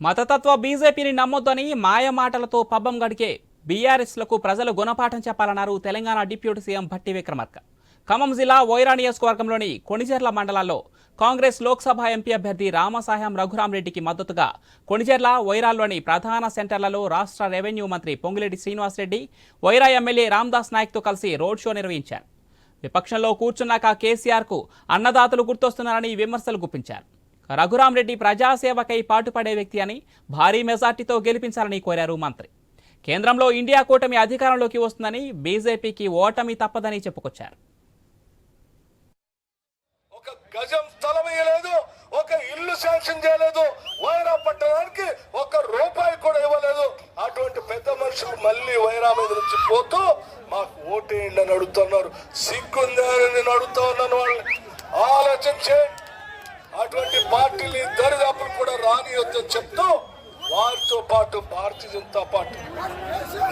మతతత్వ బీజేపీని నమ్మొద్దని మాయ మాటలతో పబ్బం గడికే బీఆర్ఎస్లకు ప్రజలు గుణపాఠం చెప్పాలన్నారు తెలంగాణ డిప్యూటీ సీఎం భట్టి విక్రమార్క. ఖమ్మం జిల్లా వైరా నియోజకవర్గంలోని కొణిజర్ల మండలాల్లో కాంగ్రెస్ లోక్సభ ఎంపీ అభ్యర్థి రామసాయం రఘురామరెడ్డికి మద్దతుగా కొణిజర్ల, వైరాల్లోని ప్రధాన సెంటర్లలో రాష్ట్ర రెవెన్యూ మంత్రి పొంగులేటి శ్రీనివాసరెడ్డి, వైరా ఎమ్మెల్యే రామ్దాస్ నాయక్తో కలిసి రోడ్ షో నిర్వహించారు. విపక్షంలో కూర్చున్నాక కేసీఆర్కు అన్నదాతలు గుర్తొస్తున్నారని విమర్శలు గుప్పించారు. రఘురామరెడ్డి ప్రజాసేవకై పాటుపడే వ్యక్తి అని భారీ మెజార్టీతో గెలిపించాలని కోరారు మంత్రి. కేంద్రంలో ఇండియా కూటమి అధికారంలోకి వస్తుందని, బీజేపీకి ఓటమి తప్పదని చెప్పుకొచ్చారు. ఒక గజం స్థలం ఇవ్వలేదు, ఒక ఇల్లు శాంక్షన్ చేయలేదు, వైరా పట్టడానికి ఒక రూపాయి కూడా ఇవ్వలేదు. అటువంటి పెద్ద మనుషులు మళ్ళీ వైరా మీద నుంచి పోతూ మాకు ఓటేయండి అని అడుగుతున్నారు. సిగ్గుందని నేను అడుగుతా ఉన్నాను. వాళ్ళని ఆలోచన చేయండి. అటువంటి పార్టీలు దరిదాపులు కూడా రానియొద్దని చెప్తూ వారితో పాటు భారతీయ జనతా పార్టీ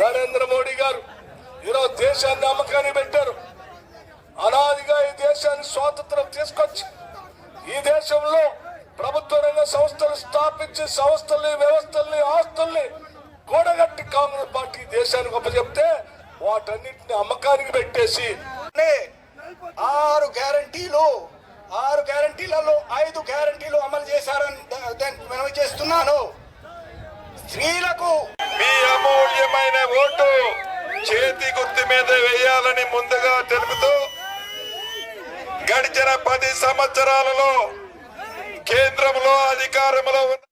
నరేంద్ర మోడీ గారు ఈరోజు దేశాన్ని అమ్మకాన్ని పెట్టారు. అనాదిగా ఈ దేశాన్ని స్వాతంత్రం తీసుకొచ్చి ఈ దేశంలో ప్రభుత్వ రంగ సంస్థలు స్థాపించి సంస్థల్ని, వ్యవస్థల్ని, ఆస్తుల్ని కూడగట్టి కాంగ్రెస్ పార్టీ దేశానికి అప్పచెప్తే వాటన్నిటిని అమ్మకానికి పెట్టేసి 6 గ్యారంటీలలో 5 గ్యారంటీలు అమలు చేశారని మనం చేస్తున్నాను. స్త్రీలకు మీ అమూల్యమైన ఓటు చేతి గుర్తు మీద వేయాలని ముందుగా తెలుపుతూ గడిచిన 10 సంవత్సరాలలో కేంద్రంలో అధికారంలో ఉన్న